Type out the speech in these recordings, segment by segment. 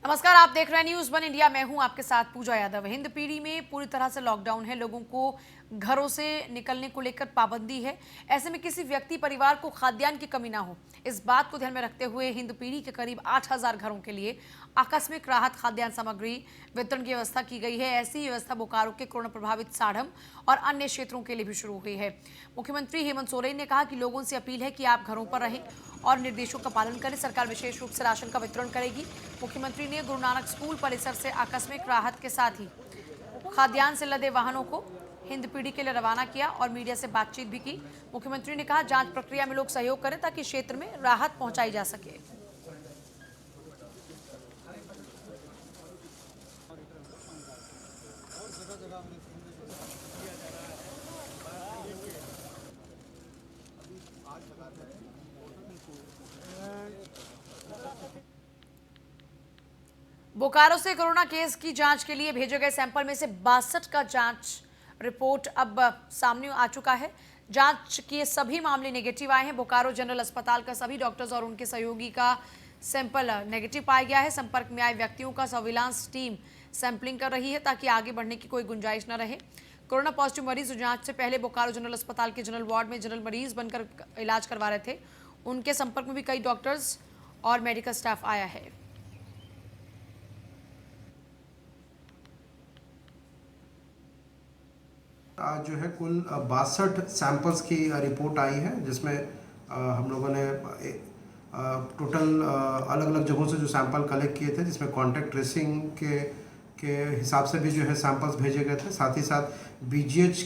नमस्कार, आप देख रहे हैं न्यूज़ वन इंडिया। मैं हूं आपके साथ पूजा यादव। हिंद पीढ़ी में पूरी तरह से लॉकडाउन है। लोगों को घरों से निकलने को लेकर पाबंदी है। ऐसे में किसी व्यक्ति परिवार को खाद्यान्न की कमी ना हो, इस बात को ध्यान में रखते हुए हिंद पीढ़ी के करीब 8,000 घरों के लिए आकस्मिक राहत खाद्यान्न सामग्री वितरण की व्यवस्था की गई है। ऐसी ही व्यवस्था बोकारो के कोरोना प्रभावित साढ़म और अन्य क्षेत्रों के लिए भी शुरू हुई है। मुख्यमंत्री हेमंत सोरेन ने कहा कि लोगों से अपील है कि आप घरों पर रहें और निर्देशों का पालन करें। सरकार विशेष रूप से राशन का वितरण करेगी। मुख्यमंत्री ने गुरु नानक स्कूल परिसर से आकस्मिक राहत के साथ ही खाद्यान्न से लदे वाहनों को हिंद पीढ़ी के लिए रवाना किया और मीडिया से बातचीत भी की। मुख्यमंत्री ने कहा, जांच प्रक्रिया में लोग सहयोग करें ताकि क्षेत्र में राहत पहुंचाई जा सके। बोकारो से कोरोना केस की जांच के लिए भेजे गए सैंपल में से 62 का जांच रिपोर्ट अब सामने आ चुका है। जांच के सभी मामले नेगेटिव आए हैं। बोकारो जनरल अस्पताल का सभी डॉक्टर्स और उनके सहयोगी का सैंपल नेगेटिव पाया गया है। संपर्क में आए व्यक्तियों का सर्विलांस टीम सैंपलिंग कर रही है ताकि आगे बढ़ने की कोई गुंजाइश न रहे। कोरोना पॉजिटिव मरीज जांच से पहले बोकारो जनरल अस्पताल के जनरल वार्ड में जनरल मरीज बनकर इलाज करवा रहे थे। उनके संपर्क में भी कई डॉक्टर्स और मेडिकल स्टाफ आया है। आज जो है कुल 62 सैंपल्स की रिपोर्ट आई है, जिसमें हम लोगों ने टोटल अलग अलग जगहों से जो सैंपल कलेक्ट किए थे, जिसमें कॉन्टैक्ट ट्रेसिंग के हिसाब से भी जो है सैंपल्स भेजे गए थे। साथ ही साथ बीजीएच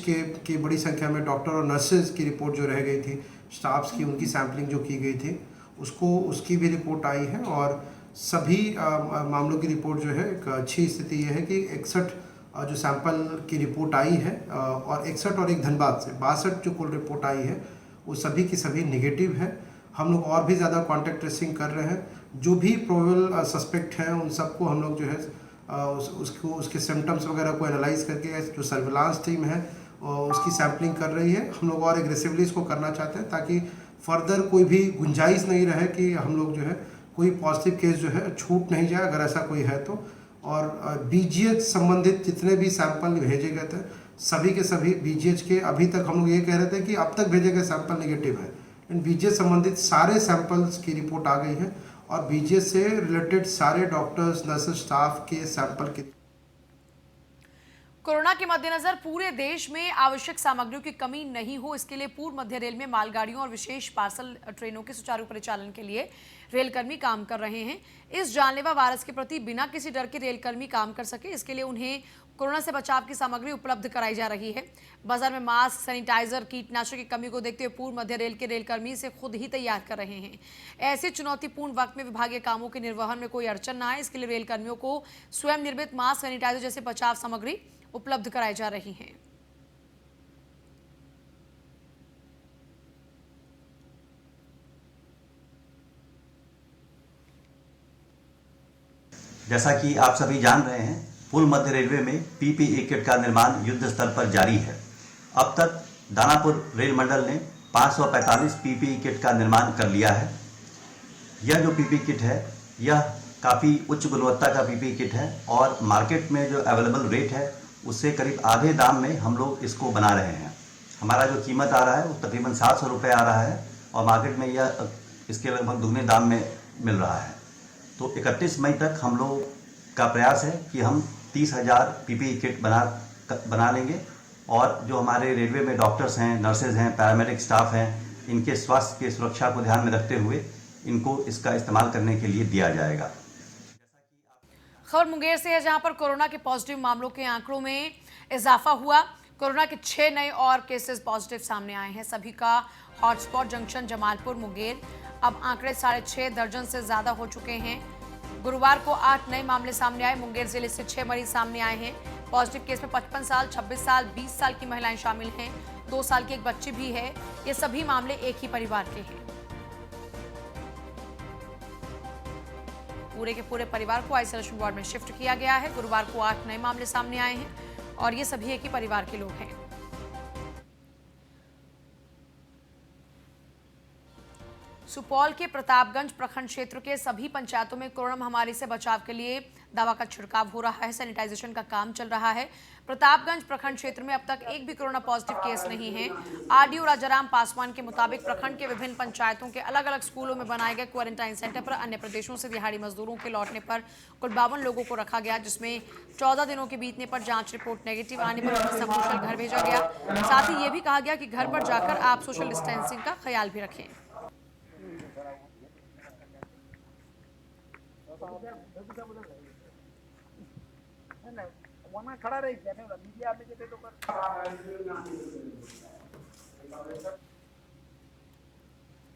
की बड़ी संख्या में डॉक्टर और नर्सेज की रिपोर्ट जो रह गई थी, स्टाफ्स की, उनकी सैम्पलिंग जो की गई थी, उसकी भी रिपोर्ट आई है। और सभी मामलों की रिपोर्ट जो है, एक अच्छी स्थिति यह है कि 61 जो सैंपल की रिपोर्ट आई है और 61 और एक धनबाद से 62 जो कुल रिपोर्ट आई है, वो सभी की सभी नेगेटिव है। हम लोग और भी ज़्यादा कॉन्टैक्ट ट्रेसिंग कर रहे हैं। जो भी प्रोबेबल सस्पेक्ट हैं उन सबको हम लोग जो है उसके सिम्टम्स वगैरह को एनालाइज करके जो सर्विलांस टीम है उसकी सैम्पलिंग कर रही है। हम लोग और एग्रेसिवली इसको करना चाहते हैं ताकि फर्दर कोई भी गुंजाइश नहीं रहे कि हम लोग जो है कोई पॉजिटिव केस जो है छूट नहीं जाए, अगर ऐसा कोई है तो। और बीजीएच संबंधित जितने भी सैंपल भेजे गए थे, सभी के सभी बीजीएच के, अभी तक हम लोग ये कह रहे थे कि अब तक भेजे गए सैंपल नेगेटिव है, इन बीजीएच संबंधित सारे सैंपल्स की रिपोर्ट आ गई है और बीजीएच से रिलेटेड सारे डॉक्टर्स, नर्सेज, स्टाफ के सैंपल की। कोरोना के मद्देनजर पूरे देश में आवश्यक सामग्रियों की कमी नहीं हो, इसके लिए पूर्व मध्य रेल में मालगाड़ियों और विशेष पार्सल ट्रेनों के सुचारू परिचालन के लिए रेलकर्मी काम कर रहे हैं। इस जानलेवा वायरस के प्रति बिना किसी डर के रेलकर्मी काम कर सके, इसके लिए उन्हें कोरोना से बचाव की सामग्री उपलब्ध कराई जा रही है। बाजार में मास्क, सैनिटाइजर, कीटनाशक की कमी को देखते हुए पूर्व मध्य रेल के रेलकर्मी इसे खुद ही तैयार कर रहे हैं। ऐसे चुनौतीपूर्ण वक्त में विभागीय कामों के निर्वहन में कोई अड़चन न आए, इसके लिए रेलकर्मियों को स्वयं निर्मित मास्क, सैनिटाइजर जैसे बचाव सामग्री उपलब्ध कराई जा रही हैं। जैसा कि आप सभी जान रहे हैं, पूर्व मध्य रेलवे में पीपीई किट का निर्माण युद्ध स्तर पर जारी है। अब तक दानापुर रेल मंडल ने 545 पीपीई किट का निर्माण कर लिया है। यह जो पीपीई किट है, यह काफ़ी उच्च गुणवत्ता का पीपीई किट है और मार्केट में जो अवेलेबल रेट है उससे करीब आधे दाम में हम लोग इसको बना रहे हैं। हमारा जो कीमत आ रहा है वो तकरीबन 700 रुपये आ रहा है और मार्केट में यह इसके लगभग दुगने दाम में मिल रहा है। तो 31 मई तक हम लोग का प्रयास है कि हम 30,000 पीपीई किट बना लेंगे और जो हमारे रेलवे में डॉक्टर्स हैं, नर्सेज हैं, पैरामेडिक स्टाफ हैं, इनके स्वास्थ्य की सुरक्षा को ध्यान में रखते हुए इनको इसका इस्तेमाल करने के लिए दिया जाएगा। खबर मुंगेर से है, जहां पर कोरोना के पॉजिटिव मामलों के आंकड़ों में इजाफा हुआ। कोरोना के 6 नए और केसेस पॉजिटिव सामने आए हैं। सभी का हॉटस्पॉट जंक्शन जमालपुर मुंगेर। अब आंकड़े 6.5 दर्जन से ज्यादा हो चुके हैं। गुरुवार को 8 नए मामले सामने आए। मुंगेर जिले से 6 मरीज सामने आए हैं। पॉजिटिव केस में 55 साल, 26 साल, 20 साल की महिलाएं शामिल हैं। 2 साल की एक बच्ची भी है। ये सभी मामले एक ही परिवार के हैं। पूरे के पूरे परिवार को आइसोलेशन वार्ड में शिफ्ट किया गया है। गुरुवार को 8 नए मामले सामने आए हैं और ये सभी एक ही परिवार के लोग हैं। सुपौल के प्रतापगंज प्रखंड क्षेत्र के सभी पंचायतों में कोरोना महामारी से बचाव के लिए दवा का छिड़काव हो रहा है। सैनिटाइजेशन का काम चल रहा है। प्रतापगंज प्रखंड क्षेत्र में अब तक एक भी कोरोना पॉजिटिव केस नहीं है। आरडीओ राजाराम पासवान के मुताबिक प्रखंड के विभिन्न पंचायतों के अलग अलग स्कूलों में बनाए गए क्वारंटाइन सेंटर पर अन्य प्रदेशों से दिहाड़ी मजदूरों के लौटने पर कुल 52 लोगों को रखा गया, जिसमें 14 दिनों के बीतने पर जांच रिपोर्ट नेगेटिव आने पर उन्हें सकुशल घर भेजा गया। साथ ही ये भी कहा गया कि घर पर जाकर आप सोशल डिस्टेंसिंग का ख्याल भी रखें। खड़ा रही मीडिया में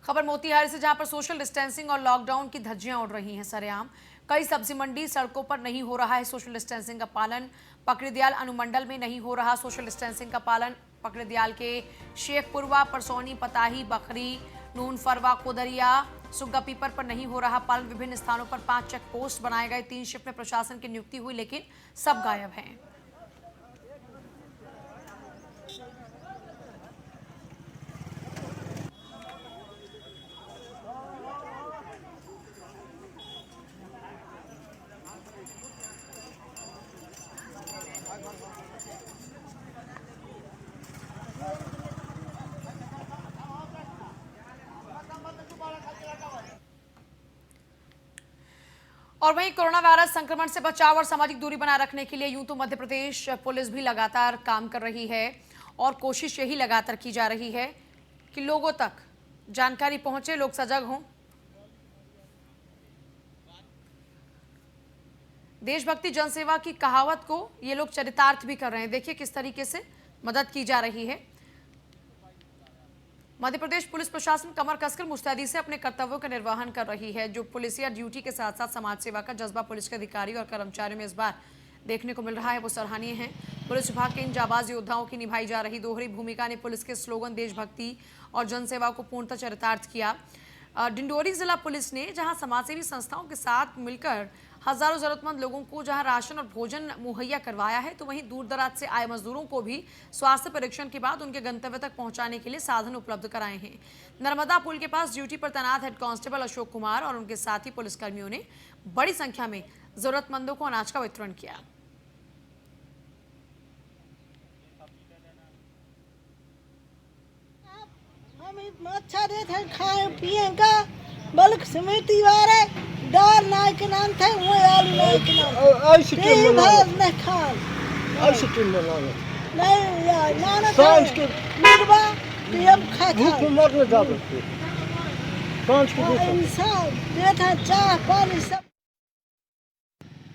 खबर मोतिहारी से, जहां पर सोशल डिस्टेंसिंग और लॉकडाउन की धज्जियां उड़ रही हैं सरेआम। कई सब्जी मंडी सड़कों पर नहीं हो रहा है सोशल डिस्टेंसिंग का पालन। पकड़ीदयाल अनुमंडल में नहीं हो रहा सोशल डिस्टेंसिंग का पालन। पकड़ीदयाल के शेखपुरवा, परसौनी, पताही, बखरी, नून फरवा, कोदरिया, सुग्गा पीपर पर नहीं हो रहा पालन। विभिन्न स्थानों पर 5 चेक पोस्ट बनाए गए। 3 शिफ्ट में प्रशासन की नियुक्ति हुई, लेकिन सब गायब हैं। और वहीं कोरोना वायरस संक्रमण से बचाव और सामाजिक दूरी बनाए रखने के लिए यूं तो मध्य प्रदेश पुलिस भी लगातार काम कर रही है और कोशिश यही लगातार की जा रही है कि लोगों तक जानकारी पहुंचे, लोग सजग हों। देशभक्ति जनसेवा की कहावत को ये लोग चरितार्थ भी कर रहे हैं। देखिए किस तरीके से मदद की जा रही है। मध्य प्रदेश पुलिस प्रशासन कमर कसकर मुस्तैदी से अपने कर्तव्यों का निर्वहन कर रही है। जो पुलिसिया ड्यूटी के साथ साथ समाज सेवा का जज्बा पुलिस के अधिकारी और कर्मचारियों में इस बार देखने को मिल रहा है, वो सराहनीय है। पुलिस विभाग के इन जाबाज योद्धाओं की निभाई जा रही दोहरी भूमिका ने पुलिस के स्लोगन देशभक्ति और जनसेवा को पूर्णतः चरितार्थ किया। डिंडोरी जिला पुलिस ने जहां समाजसेवी संस्थाओं के साथ मिलकर हजारों जरूरतमंद लोगों को जहां राशन और भोजन मुहैया करवाया है, तो वहीं दूर दराज से आए मजदूरों को भी स्वास्थ्य परीक्षण के बाद उनके गंतव्य तक पहुंचाने के लिए साधन उपलब्ध कराए हैं। नर्मदा पुल के पास ड्यूटी पर तैनात हेड कांस्टेबल अशोक कुमार और उनके साथी पुलिसकर्मियों ने बड़ी संख्या में जरूरतमंदों को अनाज का वितरण किया। अच्छा देते हैं खाए पिए का बल्क समिति वाले दाल नाय के नाम थे वो आलू नाय के नाम ऐसे टीम नहीं खान ऐसे टीम नहीं यार नाना सांस के मिरवा कि हम खा भूख मरने जाते सांस के इंसान देता है चाय पानी सब।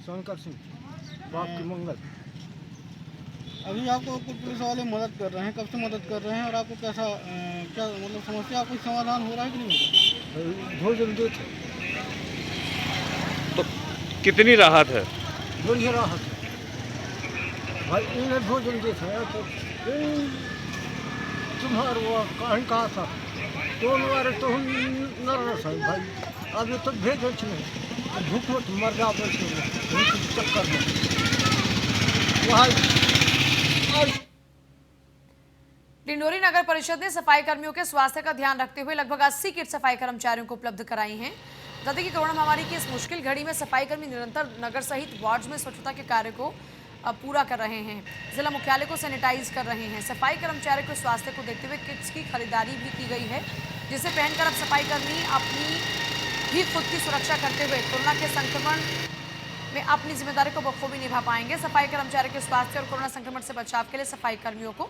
शंकर सिंह बाप की मंगल। अभी आपको पुलिस वाले मदद कर रहे हैं, कब से मदद कर रहे हैं और आपको कैसा क्या मतलब समस्या कोई समाधान हो रहा है कि नहीं? भोजन देते तो कितनी राहत है? बढ़िया राहत है भाई, इन्हें भोजन देते हैं तो तुम्हारा वो कहीं कहा था तो हमारे तो हम नर्वस है भाई, अभी तो भेजो नहीं भूख मत मर जाओ चक्कर में वहाँ। डिंडोरी नगर परिषद ने सफाई कर्मियों के स्वास्थ्य का ध्यान रखते हुए लगभग 80 किट सफाई कर्मचारियों को उपलब्ध कराई हैं। बता दें कि कोरोना महामारी की इस मुश्किल घड़ी में सफाई कर्मी निरंतर नगर सहित वार्ड में स्वच्छता के कार्य को पूरा कर रहे हैं। जिला मुख्यालय को सैनिटाइज कर रहे हैं। सफाई कर्मचारियों के स्वास्थ्य को देखते हुए किट्स की खरीदारी भी की गई है, जिसे पहनकर अब सफाई कर्मी अपनी भी खुद की सुरक्षा करते हुए कोरोना के संक्रमण में अपनी जिम्मेदारी को बखूबी निभा पाएंगे। सफाई कर्मचारियों के स्वास्थ्य और कोरोना संक्रमण से बचाव के लिए सफाई कर्मियों को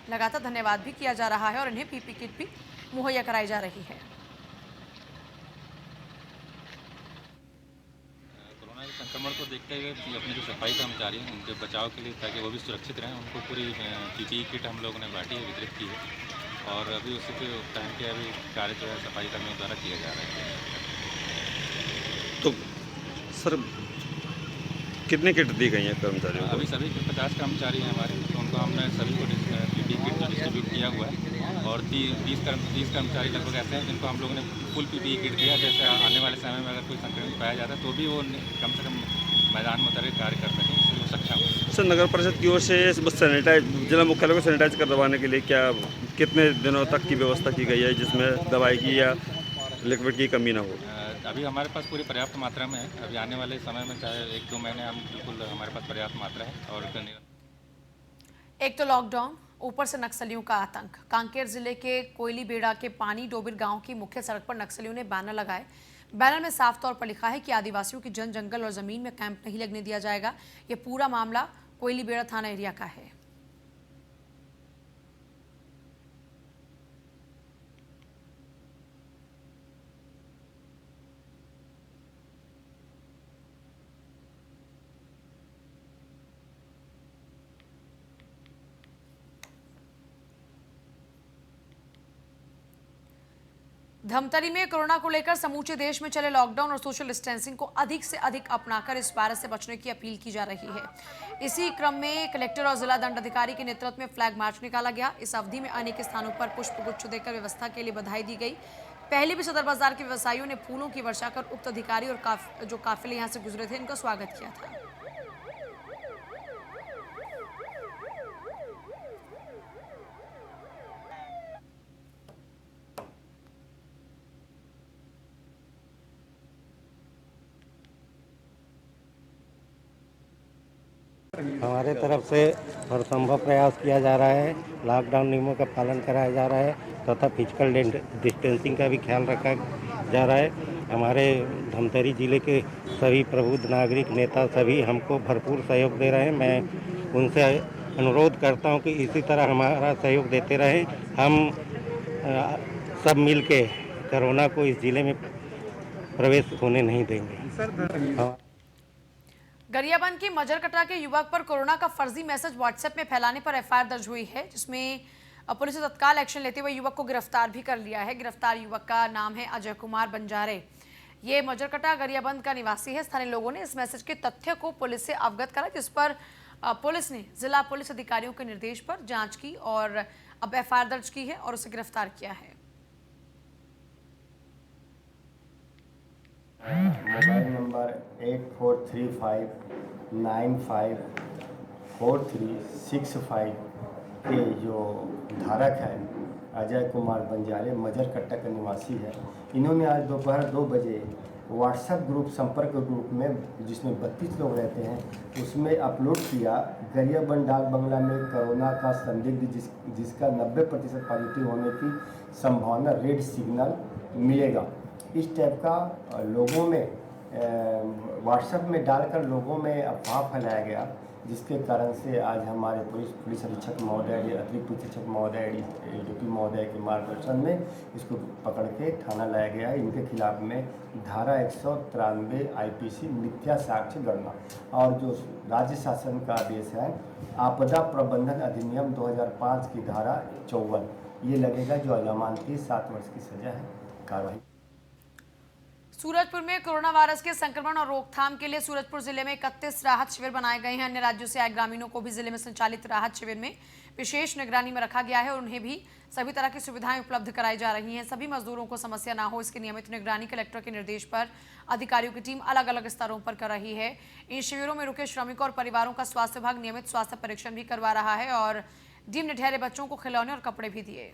लगातार धन्यवाद भी किया जा रहा है और इन्हें पीपी किट भी मुहैया कराई जा रही है। कोरोना के संक्रमण को देखते हुए अपने जो सफाई कर्मचारी हैं उनके बचाव के लिए, ताकि वो भी सुरक्षित रहें, उनको पूरी पीपीई किट हम लोगों ने बांटी है, वितरित की है और अभी उसी के पहन के अभी कार्य जो है सफाई कर्मियों द्वारा किया जा रहा है। तो सर कितने किट दी गई हैं कर्मचारियों को? अभी सभी 50 कर्मचारी हैं हमारे, तो उनको हमने सभी को पीपीई किट जो डिस्ट्रीब्यूट किया हुआ है और 30 कर्मचारी लगभग ऐसे हैं जिनको हम लोगों ने फुल पीपीई किट दिया। जैसे आने वाले समय में अगर कोई संक्रमित पाया जाता है तो भी वो कम से कम मैदान में उतर के कार्य कर सकें, इसलिए सक्षम है। सर नगर परिषद की ओर से सैनिटाइज जिला मुख्यालय को सैनिटाइज करवाने के लिए क्या कितने दिनों तक की व्यवस्था की गई है जिसमें दवाई की या लिक्विड की कमी ना हो? अभी हमारे पास पूरी पर्याप्त मात्रा में है। अभी आने वाले समय में चाहे 1-2 महीने हम बिल्कुल हमारे पास पर्याप्त मात्रा है। और एक तो लॉकडाउन, ऊपर से नक्सलियों का आतंक। कांकेर जिले के कोयली बेड़ा के पानी डोबिर गांव की मुख्य सड़क पर नक्सलियों ने बैनर लगाए। बैनर में साफ तौर पर लिखा है कि आदिवासियों की जंगल और जमीन में कैंप नहीं लगने दिया जाएगा। यह पूरा मामला कोयली बेड़ा थाना एरिया का है। धमतरी में कोरोना को लेकर समूचे देश में चले लॉकडाउन और सोशल डिस्टेंसिंग को अधिक से अधिक अपनाकर इस वायरस से बचने की अपील की जा रही है। इसी क्रम में कलेक्टर और जिला दंडाधिकारी के नेतृत्व में फ्लैग मार्च निकाला गया। इस अवधि में अनेक स्थानों पर पुष्पगुच्छ देकर व्यवस्था के लिए बधाई दी गई। पहले भी सदर बाजार के व्यवसायियों ने फूलों की वर्षा कर उक्त अधिकारी और जो काफिले यहाँ से गुजरे थे इनका स्वागत किया था। हमारे तरफ से हर संभव प्रयास किया जा रहा है। लॉकडाउन नियमों का पालन कराया जा रहा है तथा फिजिकल डिस्टेंसिंग का भी ख्याल रखा जा रहा है। हमारे धमतरी जिले के सभी प्रबुद्ध नागरिक नेता सभी हमको भरपूर सहयोग दे रहे हैं। मैं उनसे अनुरोध करता हूं कि इसी तरह हमारा सहयोग देते रहें। हम सब मिल के कोरोना को इस जिले में प्रवेश होने नहीं देंगे। गरियाबंद के मजरकटा के युवक पर कोरोना का फर्जी मैसेज व्हाट्सएप में फैलाने पर एफआईआर दर्ज हुई है, जिसमें पुलिस ने तत्काल एक्शन लेते हुए युवक को गिरफ्तार भी कर लिया है। गिरफ्तार युवक का नाम है अजय कुमार बंजारे। ये मजरकटा गरियाबंद का निवासी है। स्थानीय लोगों ने इस मैसेज के तथ्य को पुलिस से अवगत करा, जिस पर पुलिस ने जिला पुलिस अधिकारियों के निर्देश पर जाँच की और अब एफआईआर दर्ज की है और उसे गिरफ्तार किया है। मोबाइल नंबर 8435954365 के जो धारक है अजय कुमार बंजारे मजरकट्टा का निवासी है। इन्होंने आज दोपहर 2 बजे व्हाट्सएप ग्रुप संपर्क ग्रुप में जिसमें 32 लोग रहते हैं उसमें अपलोड किया गरियाबंद डाक बंगला में कोरोना का संदिग्ध जिसका 90% पॉजिटिव होने की संभावना रेड सिग्नल मिलेगा। इस टाइप का लोगों में व्हाट्सएप में डालकर लोगों में अफवाह फैलाया गया, जिसके कारण से आज हमारे पुलिस अधीक्षक महोदय अतिरिक्त पुलिस अधीक्षक महोदय डीपी महोदय के मार्गदर्शन में इसको पकड़ के थाना लाया गया है। इनके खिलाफ में धारा 193 आईपीसी मिथ्या साक्ष्य गणना और जो राज्य शासन का आदेश है आपदा प्रबंधन अधिनियम 2005 की धारा 54 ये लगेगा, जो अजमानती 7 वर्ष की सजा है। कार्रवाई। सूरजपुर में कोरोना वायरस के संक्रमण और रोकथाम के लिए सूरजपुर जिले में 31 राहत शिविर बनाए गए हैं। अन्य राज्यों से आए ग्रामीणों को भी जिले में संचालित राहत शिविर में विशेष निगरानी में रखा गया है और उन्हें भी सभी तरह की सुविधाएं उपलब्ध कराई जा रही हैं। सभी मजदूरों को समस्या ना हो, इसकी नियमित निगरानी कलेक्टर के निर्देश पर अधिकारियों की टीम अलग अलग स्तरों पर कर रही है। इन शिविरों में रुके श्रमिकों और परिवारों का स्वास्थ्य विभाग नियमित स्वास्थ्य परीक्षण भी करवा रहा है और डीम ने ठहरे बच्चों को खिलौने और कपड़े भी दिए।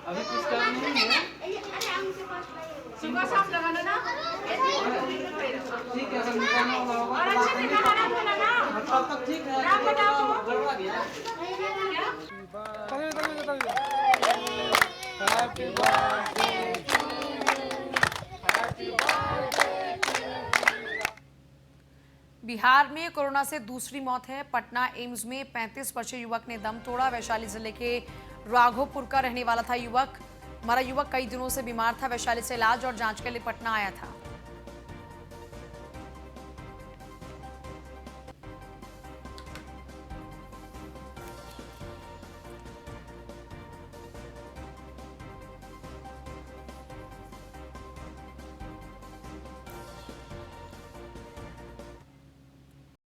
अभी कुछ काम नहीं है, सुबह शाम लगाना ना, ठीक है। अगर निकालना होगा और अच्छे से नहाना धोना ना, तब तक ठीक है। नाम बताओ, गड़बड़ा गया। Happy birthday to you, happy birthday to you. Bihar में कोरोना से दूसरी मौत है। पटना एम्स में 35 वर्षीय युवक ने दम तोड़ा। वैशाली जिले के राघोपुर का रहने वाला था युवक। हमारा युवक कई दिनों से बीमार था। वैशाली से इलाज और जांच के लिए पटना आया था।